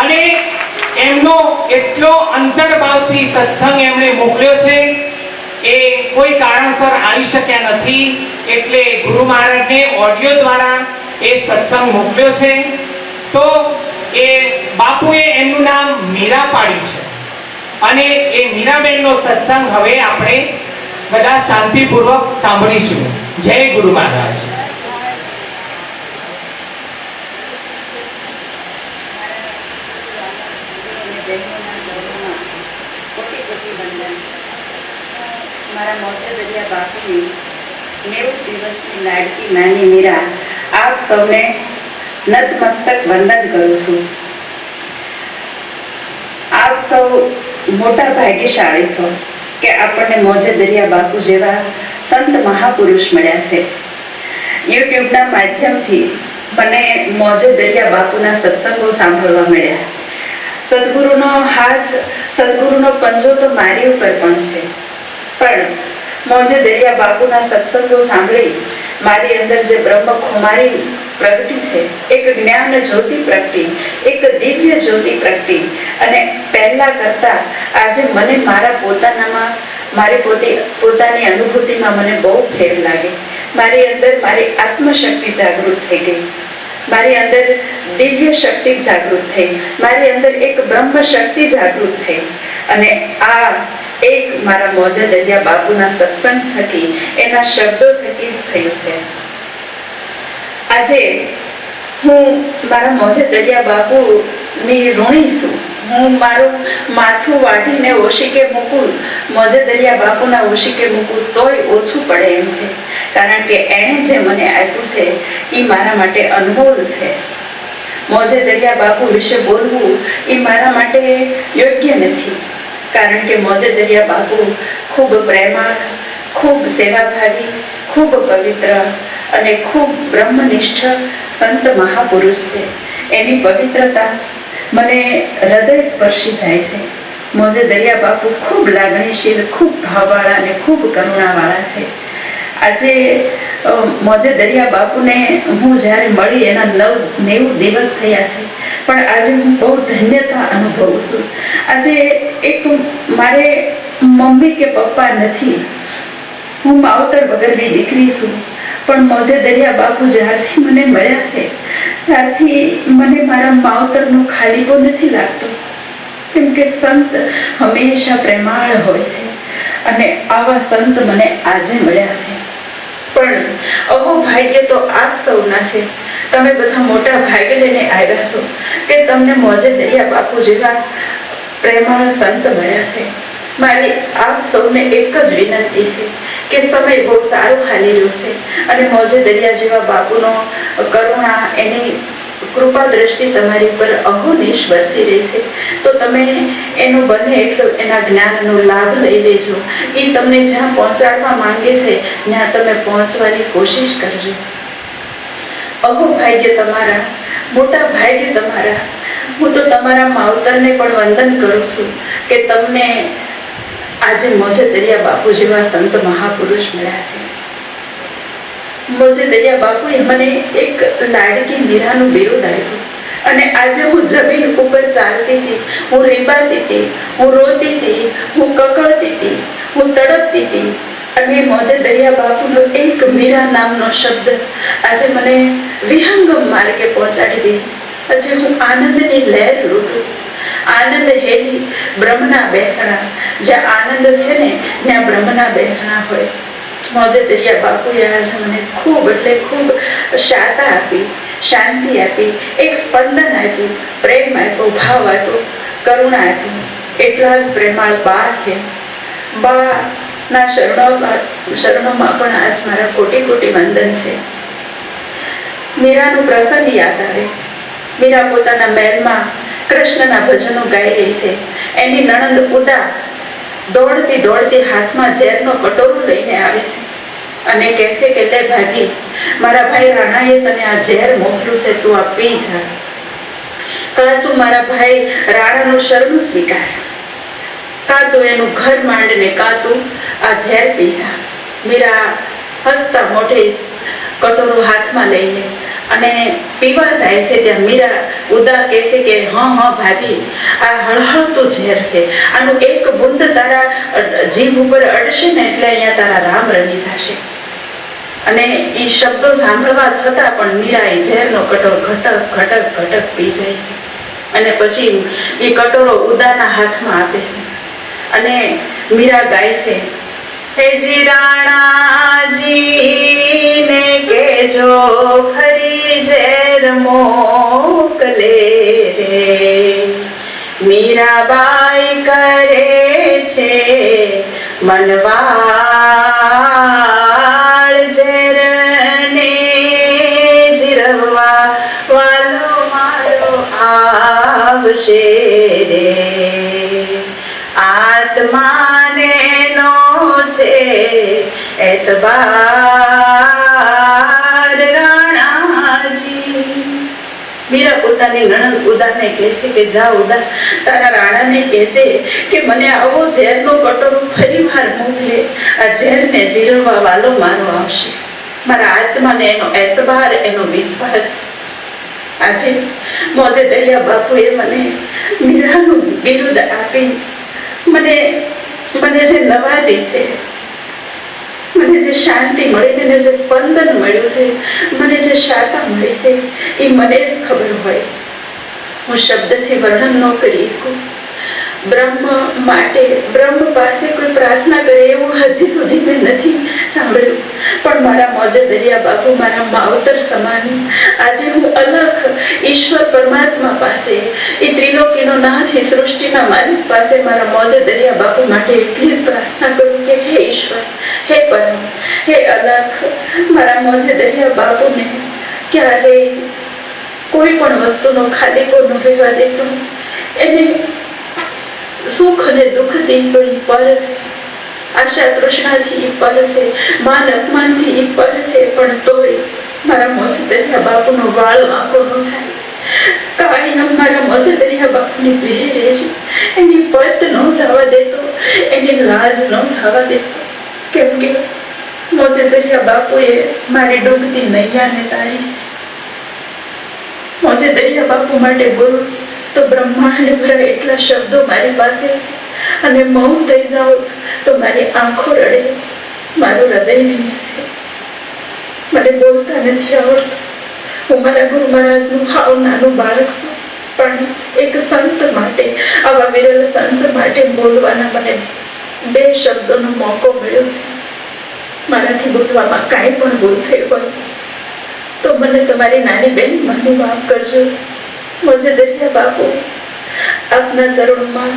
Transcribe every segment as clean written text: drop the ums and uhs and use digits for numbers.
અને એમનો એટલો અંતરભાવથી સત્સંગ એમણે મોકલ્યો છે. એ કોઈ કારણસર આવી શક્યા નથી, એટલે ગુરુ મહારાજને ઓડિયો દ્વારા એ સત્સંગ મોકલ્યો છે. તો એ બાપુએ એમનું નામ મીરા પાડ્યું છે, અને એ મીરાબેનનો સત્સંગ હવે આપણે બધા શાંતિપૂર્વક સાંભળીશું. જય ગુરુ મહારાજ. મારા મોટે દરિયા બાપુની 90 દિવસની લાડકી નાની મીરા આપ સૌને નતમસ્તક વંદન કરું છું. આપ સૌ મોટા ભાગ્યશાળી છો કે આપણને મોજે દરિયા બાપુ જેવા સંત મહાપુરુષ મળ્યા છે. યુટ્યુબના માધ્યમથી મને મોજે દરિયા બાપુના સત્સંગો સાંભળવા મળ્યા. સદગુરુનો હાથ, સદગુરુનો પંજો તો મારી ઉપર પણ છે, પણ મોજે દરિયા બાપુના સત્સંગો સાંભળી મારી અંદર જે બ્રહ્મ કુમારી પ્રગટી છે, એક જ્ઞાન જ્યોતિ પ્રગટી, એક દિવ્ય જ્યોતિ પ્રગટી, અને પહેલા કરતા આજે મને મારા પોતાનામાં, મારી પોતાની અનુભૂતિમાં મને બહુ ફેર લાગે. મારી અંદર મારી આત્મશક્તિ જાગૃત થઈ ગઈ, મારી અંદર દિવ્ય શક્તિ જાગૃત થઈ, મારી અંદર એક બ્રહ્મ શક્તિ જાગૃત થઈ. અને આ એક મારા મોજે દરિયા બાપુના સત્સંગ થકી, એના શબ્દો થકી જ થયું છે. આજે હું મારા મોજે દરિયા બાપુ ની ઋણી છું. હું મારું માથું વાઢીને ઓશિકે મૂકું, મોજે દરિયા બાપુના ઓશિકે મૂકું તોય ઓછું પડે એમ છે, કારણ કે એણે જે મને આપ્યું છે એ મારા માટે અનમોલ છે. મોજે દરિયા બાપુ વિશે બોલવું એ મારા માટે યોગ્ય નથી, કારણ કે મોજે દરિયા બાપુ ખૂબ પ્રેમાળ, ખૂબ સેવાભાવી, ખૂબ પવિત્ર અને ખૂબ બ્રહ્મનિષ્ઠ સંત મહાપુરુષ છે. એની પવિત્રતા મને હૃદય સ્પર્શી જાય છે. મોજે દરિયા બાપુ ખૂબ લાગણીશીલ, ખૂબ ભાવવાળા અને ખૂબ કરુણાવાળા છે. આજે મોજે દરિયા બાપુને હું જ્યારે મળી એના 90 દિવસ થયા છે, પણ આજે હું બહુ ધન્યતા અનુભવું છું. આજે એક મારે મમ્મી કે પપ્પા નથી, હું માવતર વગરની દીકરી છું, પણ મોજે દરિયા બાપુ જ્યારથી મને મળ્યા છે ત્યારથી મને મારા માવતરનો ખાલીપો નથી લાગતો, કેમ કે સંત હંમેશા પ્રેમાળ હોય છે, અને આવા સંત મને આજે મળ્યા છે. પણ અહો ભાગ્ય તો આપ સૌના છે. તમે બધા મોટા ભાગ્ય લઈને આવ્યા છો કે તમને મોજે દરિયા બાપુ જેવા પ્રેમાળ સંત મળ્યા છે. મારી આપ સૌને એક જ વિનંતી છે કે સમય બહુ સારો હાલી રહ્યો છે, અને મોજે દરિયા જેવા બાપુનો કરુણા, એની કૃપા દ્રષ્ટિ તમારી ઉપર અહોનિશ વરસી રહી છે. તો તમે એનો બને એટલો એના જ્ઞાનનો લાભ લઈ લેજો. એ તમને જ્યાં પહોંચાડવા માંગે છે ત્યાં તમે પહોંચવાની કોશિશ કરજો. અહો ભાગ્ય તમારા, મોટા ભાગ્ય તમારા. હું તો તમારા માવતરને પણ વંદન કરું છું કે તમને આજે મોજે દરિયા બાપુ જેવા સંત મહાપુરુષ મળ્યા છે. મોજે દરિયા બાપુએ મને એક લાડકી મીરાનું બિરુદ આપ્યું, અને આજે હું જમીન ઉપર ચાલતી હતી, હું રીબાતી હતી, હું રોતી હતી, હું કકળતી હતી, હું તડપતી હતી, અને મોજે દરિયા બાપુનો એક મીરા નામનો શબ્દ આજે મને વિહંગમ માર્ગે પહોંચાડી દીધી. આજે હું આનંદની લહેર લૂંટું. આનંદ હેલી બ્રહ્મના બેસણા, જ્યાં આનંદ છે ને ત્યાં બ્રહ્મના બેસણા હોય. મોજે દરિયા બાપુએ આજે મને ખૂબ એટલે ખૂબ શાતા આપી, શાંતિ આપી, એક સ્પંદન આપ્યું, પ્રેમ આપ્યો, ભાવ આપ્યો, કરુણા આપી. એટલા જ પ્રેમાળ બા છે. બા ના શરણોમાં પણ આજ મારા કોટી કોટી વંદન છે. મીરાનું પ્રસંગ યાદ આવે. મીરા પોતાના મહેલમાં કૃષ્ણના ભજનો ગાઈ રહી છે. એની નણંદ ઉદા દોડતી દોડતી હાથમાં ઝેરનો કટોરો લઈને આવે છે, અને કહે છે કે લે ભાભી, મારા ભાઈ રાણાએ તને આ ઝેર મોકલ્યું છે, તું આ પી જા. કાં તું મારા ભાઈ રાણાનું શરણું સ્વીકાર, કાં તું એનું ઘર માંડને, કાં તું આ ઝેર પી જા. મીરા હસતા મોઢે કટોરો હાથમાં લઈને અને પીવા જાય છે ત્યાં મીરા ઉદા કહે છે કે હા ભાભી, આ હળહળતું ઝેર છે, આનું એક બુંદ તારા જીભ ઉપર અડશે ને એટલે અહીંયા તારા રામ રમી થશે. અને એ શબ્દો સાંભળવા છતાં પણ મીરા એ ઝેરનો કટોરો ઘટક ઘટક ઘટક પી જાય છે. અને પછી એ કટોરો ઉદાના હાથમાં આપે છે અને મીરા ગાય છે, હેજી રાણાજીને કેજો ફરી ઝેર મોકલે રે, મીરાબાઈ કરે છે મનવાળ, ઝેરને જીરવવા વાલો મારો આવશે રે, આત્માને નો છે એતબાર રાણાજી. મીરા પોતાની નણંદ ઉદાને કહે છે કે જા ઉદા, તારા રાણાને કહેજે કે મને આવો ઝેરનો કટોરો ફરી વાર મોકલે, આ ઝેરને જીરવવા વાલો મારો આવશે. મારા આત્માને એનો એતબાર, એનો વિશ્વાસ. આજે મોજે દરિયા બાપુએ મને મીરાનું બિરુદ આપી મને જે નવાજી છે, મને જે શાંતિ મળી, મને જે સ્પંદન મળ્યું છે, મને જે શાતા મળી છે, એ મને જ ખબર હોય. હું શબ્દથી વર્ણન ન કરી શકું. બ્રહ્મ માટે, બ્રહ્મ પાસે કોઈ પ્રાર્થના કરે એવું હજી સુધી મેં નથી સાંભળ્યું. પણ મારા મોજે દરિયા બાપુ મારા માવતર સમાન. આજે હું અલખ ઈશ્વર પરમાત્મા પાસે, એ ત્રિલોકીનો નાથ, એ સૃષ્ટિના માલિક પાસે મારા મોજે દરિયા બાપુ માટે એટલી જ પ્રાર્થના કરું કે હે ઈશ્વર, હે પરમ, હે અલખ, મારા મોજે દરિયા બાપુને ક્યારેય કોઈ પણ વસ્તુનો ખાલીપો ન રહેવા દેતો. એને સુખ અને દુઃખથી તો એ પર છે, આશા તૃષ્ણાથી એ પર છે, માન અપમાનથી એ પર છે, પણ તોય મારા મોજે દરિયા બાપુનો વાળ વાંકો ન થાય. કાયમ મારા મોજે દરિયા બાપુની ભેરે રહે છે. એની પત ન જવા દેતો, એની લાજ ન જવા દેતો. કેમ કે મોજે દરિયા બાપુએ મારી ડૂબતી નૈયાને તારી. મોજે દરિયા બાપુ માટે બોલું તો બ્રહ્માંડ ભરા એટલા શબ્દો મારી પાસે છે, અને મૌન થઈ જાઉં તો મારી આંખો રડે, મારું હૃદય નીચે. મને બોલતા નથી આવડતું. હું મારા ગુરુ મહારાજનું હાવ નાનું બાળક છું, પણ એક સંત માટે, આવા વિરલ સંત માટે બોલવાના મને 2 શબ્દોનો મોકો મળ્યો છે. મારાથી બોલવામાં કાંઈ પણ ભૂલ થઈ હોય તો મને તમારી નાની બેન મને માફ કરજો. મોજે દરિયા બાપુ, આપના ચરણોમાં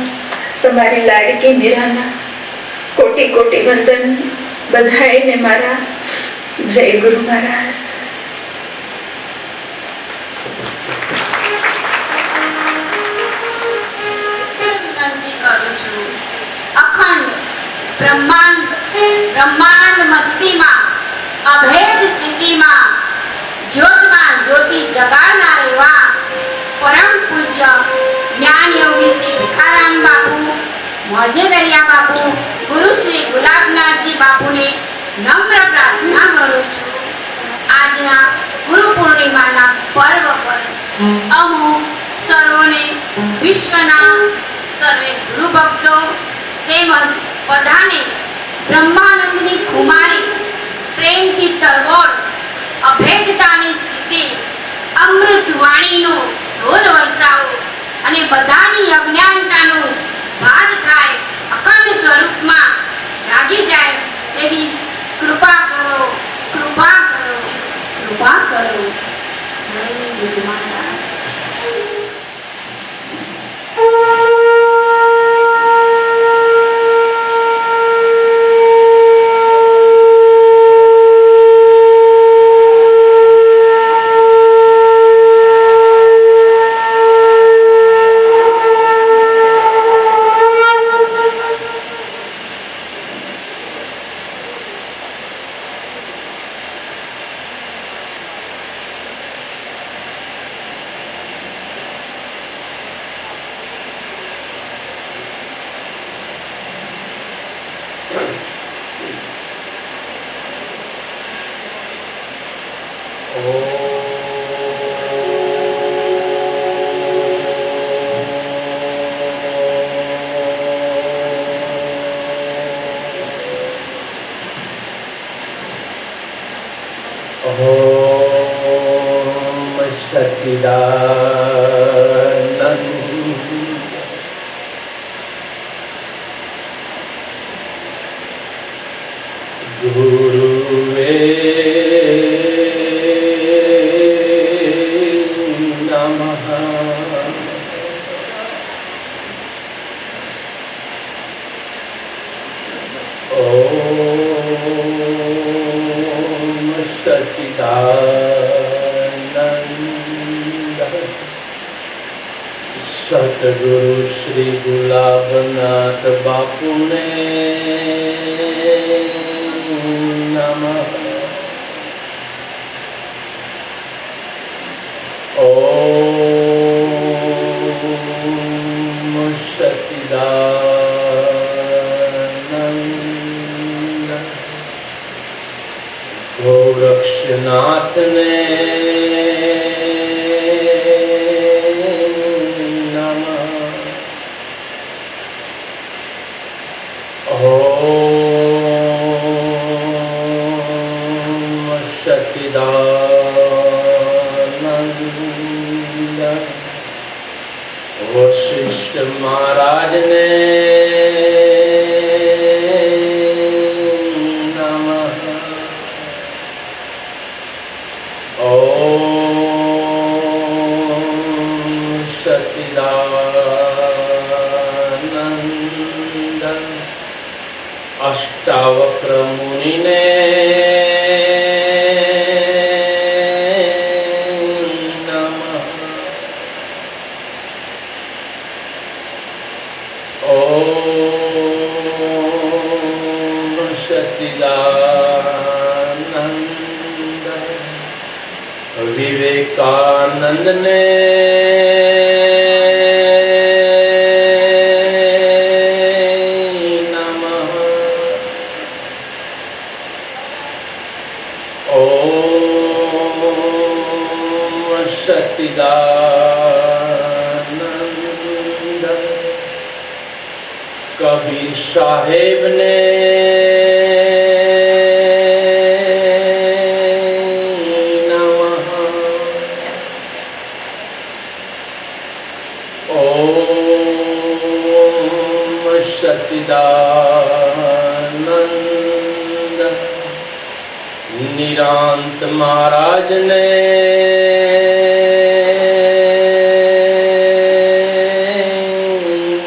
તમારી લાડકી મીરાના કોટી કોટી વંદન. બધાઈને મારા જય ગુરુ મહારાજ. વિનંતી કરું છું, અખંડ બ્રહ્માંડ મસ્તીમાં, અભેદ સ્થિતિમાં, જ્યોતમાં જ્યોતિ જગાડનાર એવા પરમ પૂજ્ય જ્ઞાન યોગી શ્રી ભીખારામ બાપુ, મોજે દરિયા બાપુ, ગુરુ શ્રી ગુલાબનાથજી બાપુને નમ્ર પ્રાર્થના કરું છું. આજના ગુરુ પૂર્ણિમાના પર્વ પર અમો સર્વોને, વિશ્વના સર્વે ગુરુ ભક્તો તેમજ બધાને બ્રહ્માનંદની કુમારી, પ્રેમથી તરવોળ, અભેદતાની સ્થિતિ, અમૃત વાણીનો ધોધ વરસાવો અને બધાની અજ્ઞાનતાનો બાદ થાય, અખંડ સ્વરૂપમાં જાગી જાય તેવી કૃપા કરો, કૃપા કરો, કૃપા કરો. જય ગુરુ મહારાજ. ઓમ ओम सच्चिदानंद गुरुवे नमः। ओम सच्चिदानंद सतगुरु श्री गुलाबनाथ बापू ने नमः। ओम सच्चिदानंद गोरक्षनाथ ने नमः। ओम सच्चिदानंद वशिष्ठ महाराज ने नमः। ओम सच्चिदानंद अष्टावक्र मुनि ने नमः। ओम सच्चिदानंद विवेकानंद ने नमः। ओम सच्चिदानंद कबीर साहेब ने नमः। ओम सच्चिदानंद निरांत महाराज ने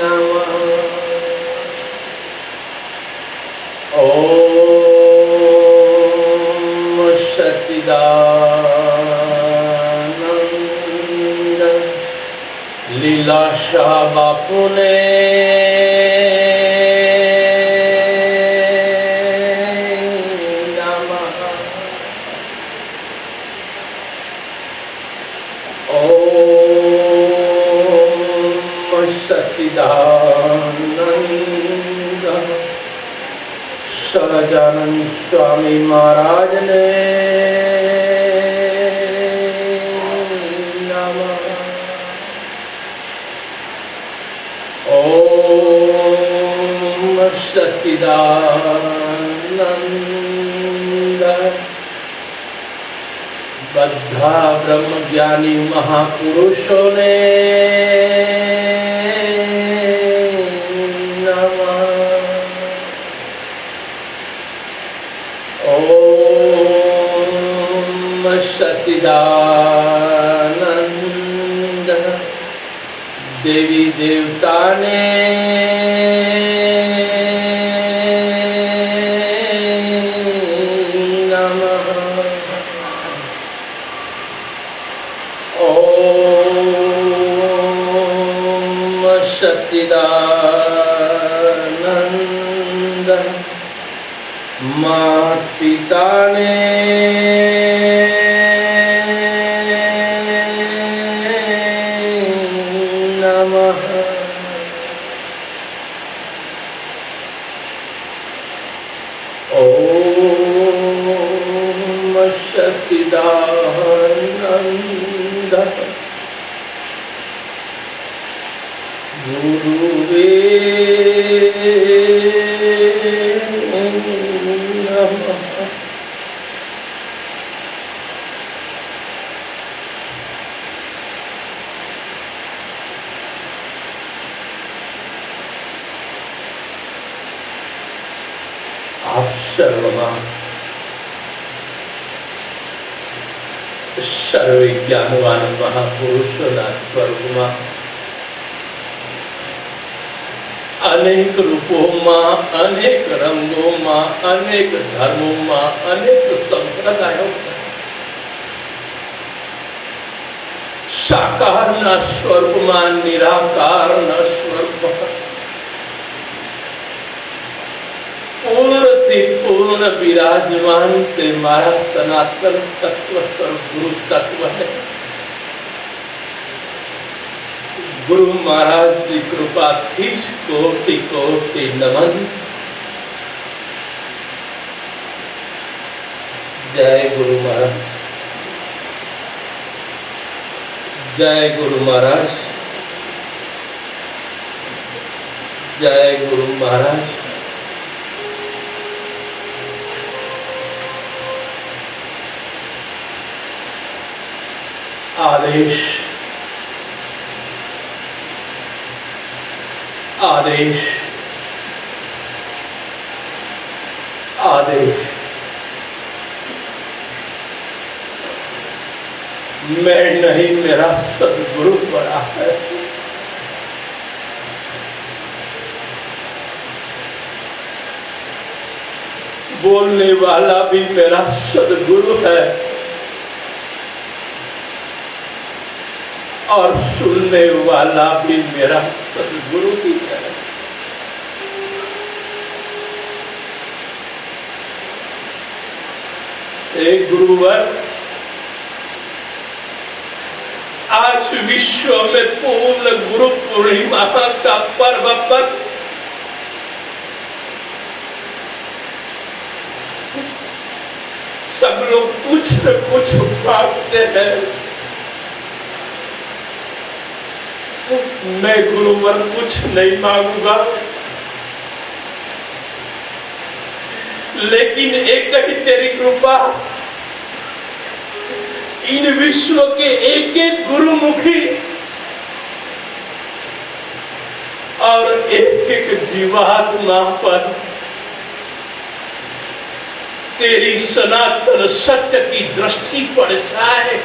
नमः। ओम सच्चिदानंद लीलाशाह बापू ने नमः। ओम सच्चिदानंद सहजानंद स्वामी महाराज ने नमः। ओम सच्चिदानंद बद्धा ब्रह्म ज्ञानी महापुरुषों ने नमः। ओम सच्चिदानंद देवी देवता ने नमः। ओम सच्चिदानंद माता पिता ने नमः। ओम सच्चिदानंद गुरुवे नमः। સર્વમાં સર્વે જ્ઞાનવાન મહાપુરુષોના સ્વરૂપમાં અનેક રૂપોમાં, અનેક રંગોમાં, અનેક ધર્મોમાં, અનેક સંપ્રદાયોમાં સાકારના સ્વરૂપમાં, નિરાકારના સ્વરૂપમાં પૂર્ણથી પૂર્ણ બિરાજમાન તે મારા સનાતન તત્વ સ્વરૂપ ગુરુ તત્વને ગુરુ મહારાજની કૃપાથી જ કોટી કોટી નમન. જય ગુરુ મહારાજ, જય ગુરુ મહારાજ, જય ગુરુ મહારાજ. आदेश आदेश आदेश मैं नहीं, मेरा सदगुरु बड़ा है. बोलने वाला भी मेरा सदगुरु है और सुनने वाला भी मेरा सदगुरु ही है. एक गुरुवर, आज विश्व में पूर्ण गुरु पूर्णिमा का पर्व पर सब लोग कुछ न कुछ मांगते हैं. मैं गुरुवर कुछ नहीं मांगूंगा, लेकिन एक ही तेरी कृपा इन विश्व के एक एक गुरुमुखी और एक एक जीवात्मा पर तेरी सनातन सत्य की दृष्टि पड़ जाए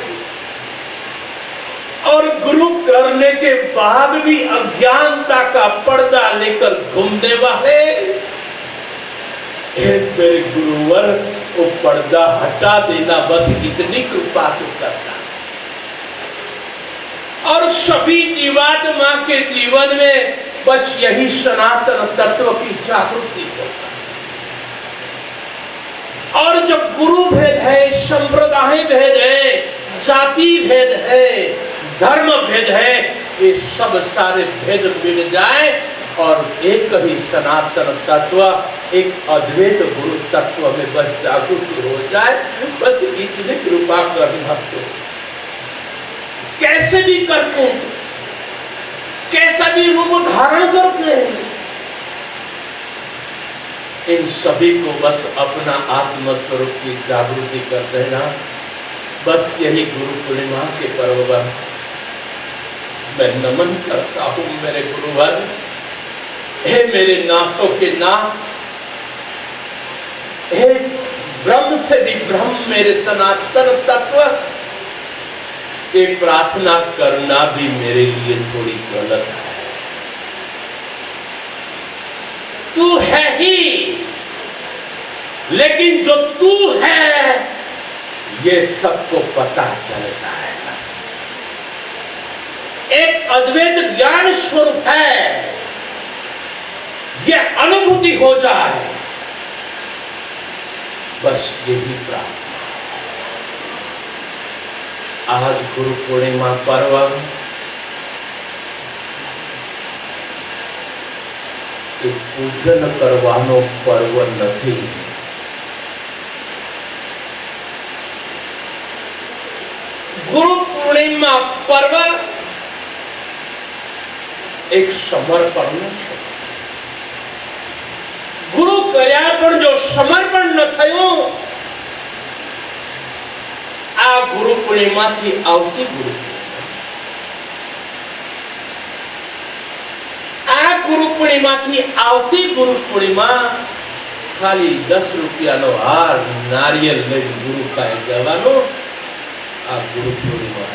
और गुरु करने के बाद भी अज्ञानता का पर्दा लेकर घूमने वाले मेरे गुरुवर, वो पर्दा हटा देना, बस इतनी कृपा तो करना. और सभी जीवात्मा के जीवन में बस यही सनातन तत्व की जागृति होता. और जब गुरु भेद है, संप्रदाय भेद है, जाति भेद है, धर्म भेद है, ये सब सारे भेद मिट जाए और एक ही सनातन तत्व, एक अद्वैत गुरु तत्व में बस जागृति हो जाए, बस इतनी कृपा करना. तो कैसे भी करके, कैसा भी रूप धारण करके इन सभी को बस अपना आत्म स्वरूप की जागृति कर देना. बस यही गुरु पूर्णिमा के पर्व पर मैं नमन करता हूं मेरे गुरुवर. हे मेरे नाथों के नाथ, हे ब्रह्म से भी ब्रह्म मेरे सनातन तत्व, ये प्रार्थना करना भी मेरे लिए थोड़ी गलत है. तू है ही, लेकिन जो तू है ये सबको पता चल जाएगा. एक अद्वैत ज्ञान स्वरूप है, ये अनुभूति हो जाए, बस यही प्रार्थना. आज गुरु पूर्णिमा पर्व એ પૂજન કરવાનો પર્વ નથી. ગુરુ પૂર્ણિમા પર્વ એક સમર્પણનું છે. ગુરુ કર્યા પણ જો સમર્પણ ન થયું, આ ગુરુ પૂર્ણિમાથી આવતી ગુરુ, આ ગુરુ પૂર્ણિમાથી આવતી ગુરુ પૂર્ણિમા ખાલી 10 રૂપિયાનો હાર નારિયેળ લઈ ગુરુ પાસે જવાનો આ ગુરુ પૂર્ણિમા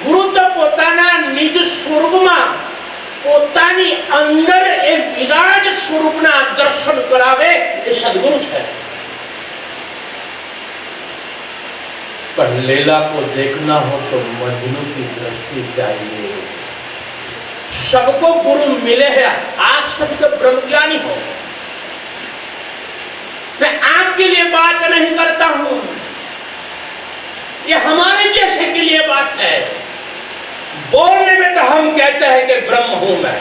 ગુરુ તો પોતાના નિજ સ્વરૂપમાં પોતાની અંદર એ વિરાટ સ્વરૂપના દર્શન કરાવે એ સદગુરુ છે पर लीला को देखना हो तो मजनू की दृष्टि चाहिए सबको गुरु मिले हैं आप सभी तो ब्रह्मज्ञानी हो मैं आपके लिए बात नहीं करता हूं ये हमारे जैसे के लिए बात है बोलने में तो हम कहते हैं कि ब्रह्म हूं मैं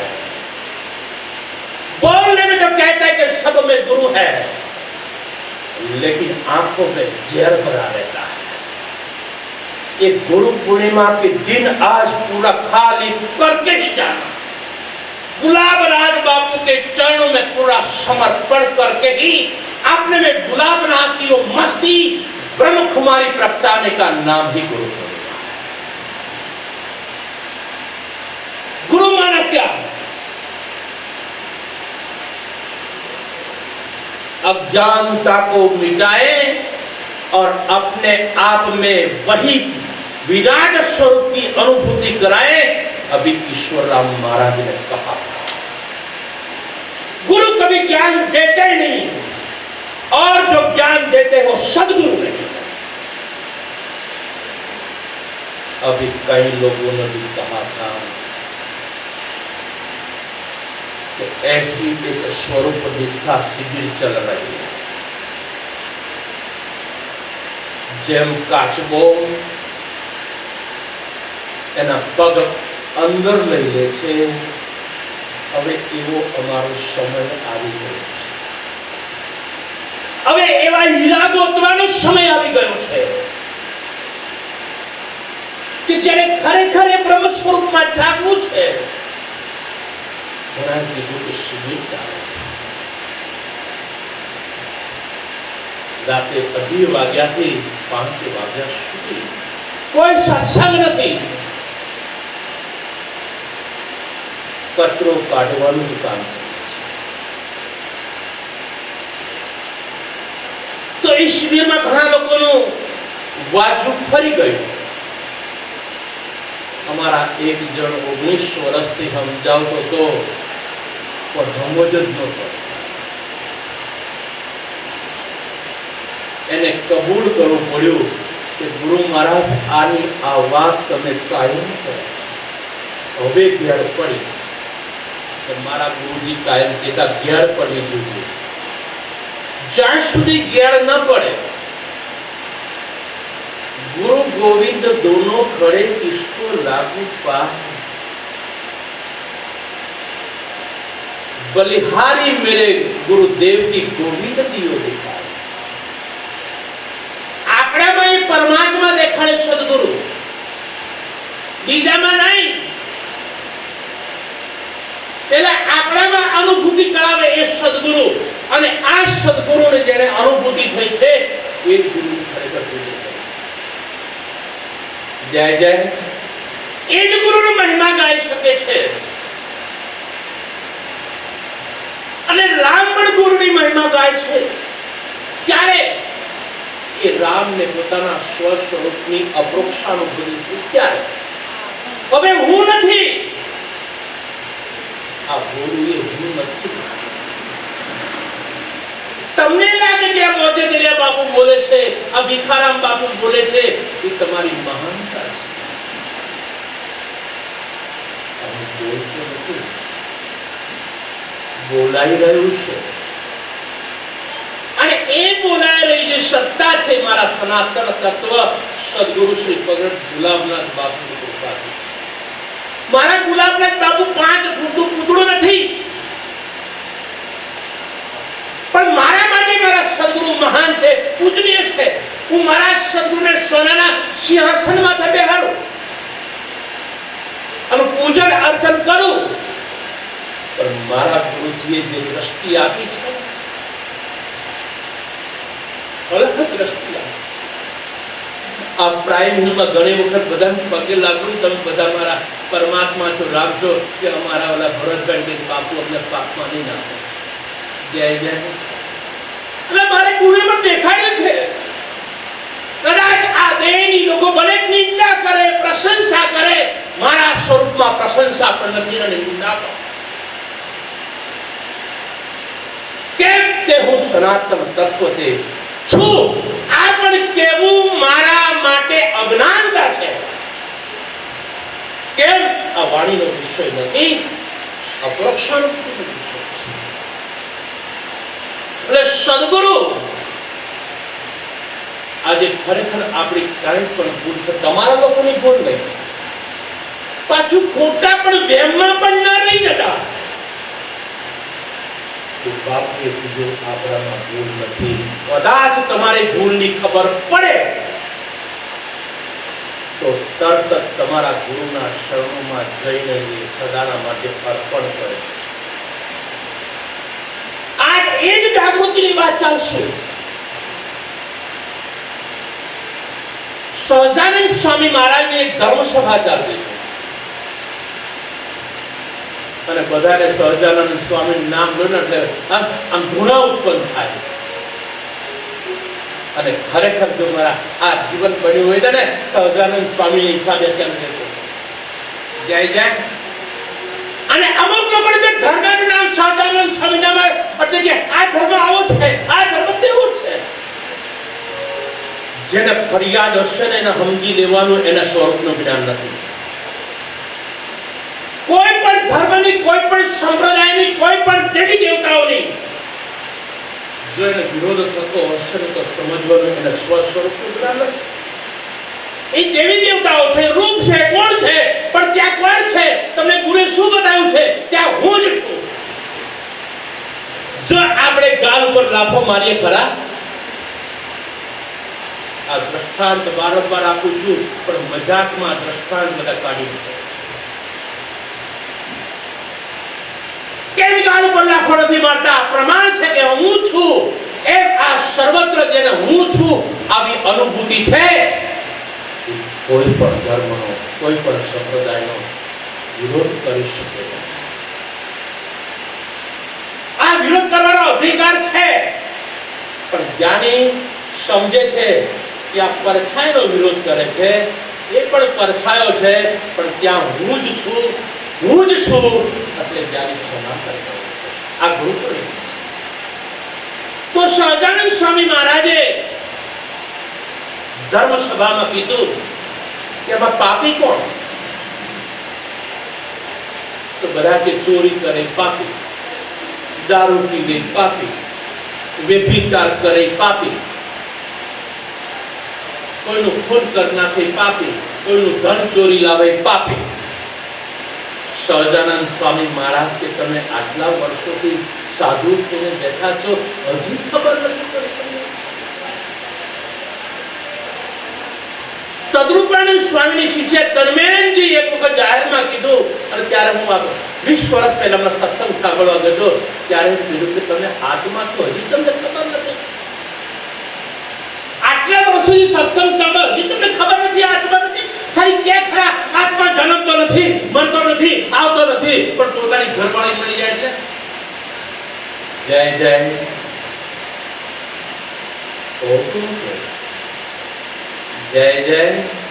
बोलने में तो कहते हैं कि सब में गुरु है लेकिन आंखों में जहर भरा रहता है ये गुरु पूर्णिमा के दिन आज पूरा खाली करके ही जाना गुलाब राज बापू के चरणों में पूरा समर्पण करके ही अपने में गुलाब नाथ की वो मस्ती ब्रह्म कुमारी प्रगटाने का नाम ही गुरु पूर्णिमा है गुरु माना क्या अज्ञानता को मिटाए और अपने आप में वही विराट स्वरूप की अनुभूति कराए अभी ईश्वर राम महाराज ने कहा गुरु कभी ज्ञान देते ही नहीं और जो ज्ञान देते हैं वो सदगुरु नहीं अभी कई लोगों ने भी कहा था कि ऐसी एक स्वरूप निष्ठा शिविर चल रही है જેમ કાચબો એના પગ અંદર લઈ લે છે હવે એવો અમારો સમય આવી ગયો છે હવે એવા હીરા ગોતવાનો સમય આવી ગયો છે કે જેને ખરેખર એ બ્રહ્મ સ્વરૂપમાં જાગવું છે ઘણા કીધું કે શિબિર ચાલે છે રાતે 2:30 વાગ્યાથી 5 વાગ્યા સુધી કોઈ સત્સંગ નથી કચરો કાઢવાનું કામ તો એ શિબિરમાં ઘણા લોકોનું વાજુ ફરી ગયું અમારા એક જણ 19 વર્ષથી સમજાવતો હતો પણ સમજ જ નહોતો એને કબૂલ કરવું પડ્યું કે ગુરુ મહારાજ આની આ વાત તમે કાયમ કરો હવે ઘેર પડી કે મારા ગુરુજી કાયમ કહેતા ઘેર પડી જોઈએ જ્યાં સુધી ઘેર ન પડે गुरु गोविंद दोनों खड़े किसको लागू पा बलिहारी मेरे गुरुदेव की गोविंद दियो दिखाए आंकड़ा में परमात्मा देखाड़े सदगुरु बीजा में नहीं પેલા આંકડામાં અનુભૂતિ કરાવે એ સદગુરુ અને આ સદગુરુને જેને અનુભૂતિ થઈ છે એ ગુરુ ખરેખર પૂજ્ય છે જય જય એ જ ગુરુનો મહિમા ગાઈ શકે છે અને રામ પણ ગુરુની મહિમા ગાય છે ત્યારે એ રામને પોતાના સ્વ સ્વરૂપની અપરોક્ષાનુભૂતિ થઈ ત્યારે હવે હું નથી આ ગુરુ એ હું નથી તમને લાગે કે આ મોજે દરિયા બાપુ બોલે છે આ ભીખારામ બાપુ બોલે છે એ તમારી મહાનતા છે અમે બોલતો નથી બોલાઈ રહ્યું છે અને એ બોલાઈ રહી જે સત્તા છે મારા સનાતન તત્વ સદગુરુ શ્રી ભગત ગુલાબનાથ બાપુની કૃપાથી મારા ગુલાબનાથ બાપુ 5 ફૂટનું પૂતળું નથી પણ મારા માટે મારા સદગુરુ મહાન છે પૂજનીય છે હું મારા સદગુરુને સોનાના સિંહાસનમાં બેહાડું અને પૂજન અર્ચન કરું પણ મારા ગુરુજીએ જે દ્રષ્ટિ આપી છે અલગ દ્રષ્ટિ આપી આ પ્રાઇમ હિલમાં ઘણી વખત બધાને પગે લાગુ તમે બધા મારા પરમાત્મા છો રામ છો કે અમારા ઓલા ભરતભાઈ બાપુ અમને પાપમાં નહીં નાખે જય જય એટલે મારે ગુરુએ દેખાડ્યું છે કદાચ આ દેહની લોકો ભલે નિંદા કરે પ્રશંસા કરે મારા સ્વરૂપમાં પ્રશંસા પણ નથી અને નિંદા પણ કેમ કે હું સનાતન તત્વ છે છું આ પણ કેવું મારા માટે અજ્ઞાનતા છે કેમ આ વાણીનો વિષય નથી અપરોક્ષણ એટલે સદગુરુ આજે ખરેખર આપણી કાંઈ પણ ભૂલ છે તમારા લોકોની ભૂલ નહીં પાછું ખોટા પણ વહેમમાં પણ ના રહી જતા બાપે કીધું આપણામાં ભૂલ નથી કદાચ તમારી ભૂલની ખબર પડે તો તરત જ તમારા ગુરુના શરણોમાં જઈને સદાના માટે અર્પણ કરે આજ એ જ જાગૃતિની વાત ચાલશે સહજાનંદ સ્વામી મહારાજની એક ધર્મસભા ચાલતી છે અને બધાને સહજાનંદ સ્વામી નામ લો ને એટલે આમ ધૂણા ઉત્પન્ન થાય અને ખરેખર જો મારા આ જીવન બન્યું હોય ને સહજાનંદ સ્વામી હિસાબે કેમ કહેતો જય જય અને અમુક લોકો જે ધર્મનું નામ સહજાનંદ સ્વામી નામ એટલે કે આ ધર્મ આવો છે આ ધર્મ તેવો છે જેને ફરિયાદ હશે ને એને સમજી લેવાનું એના સ્વરૂપનું જ્ઞાન નથી કોઈ પણ ધર્મની કોઈ પણ સંપ્રદાયની કોઈ પણ દેવી દેવતાઓની જો એને વિરોધ થતો હશે ને તો સમજવાનું એના સ્વસ્વરૂપનું જ્ઞાન નથી એ દેવી દેવતાઓ છે રૂપ છે કોણ છે પણ ત્યાં કોણ છે તમને ગુરુએ શું બતાવ્યું છે ત્યાં હું જ છું જો આપણે ગાલ ઉપર લાફો મારીએ ખરા આ દ્રષ્ટાંત વારંવાર આપું છું પણ મજાકમાં દ્રષ્ટાંત બધા કાઢી મૂકે કેમ ગાલ ઉપર લાફો નથી મારતા પ્રમાણ છે કે હું છું એમ આ સર્વત્ર જેને હું છું આવી અનુભૂતિ છે કોઈ પણ ધર્મનો કોઈ પણ સંપ્રદાયનો વિરોધ કરી શકે નહીં આ વિરોધ કરવાનો અધિકાર છે પણ જ્ઞાની સમજે છે કે આ પરછાઈનો વિરોધ કરે છે એ પણ પરછાયો છે પણ ત્યાં હું જ છું એટલે જ્ઞાની ક્ષમા કરે આ ગુરુકુળ તો સહજાનંદ સ્વામી મહારાજે ધર્મ સભામાં કીધું કે આમાં પાપી કોણ તો બધા કે ચોરી કરે પાપી દારૂ પીવે પાપી વ્યભિચાર કરે પાપી કોઈનું ખૂન કરી નાખે પાપી કોઈનું ધન ચોરી લાવે પાપી સહજાનંદ સ્વામી મહારાજ કે તમે આટલા વર્ષોથી સાધુ થઈને બેઠા છો હજી ખબર નથી પડી તદ્રુપાનંદ સ્વામીની શિષ્ય તન્મેનજી એક વખત જાહેરમાં કીધું અને ત્યારે હું 20 વર્ષ પહેલા મેં સત્સંગ સાંભળવા ગયો ત્યારે કીધું કે તમે આત્મા તો હજી તમને ખબર નથી આટલા વર્ષોથી સત્સંગ સાંભળ હજી તમને ખબર નથી આત્મા નથી ખાલી કે ખરા આત્મા જન્મતો નથી મરતો નથી આવતો નથી પણ પોતાની ઘરવાળી મળી જાય એટલે જય જય જય જય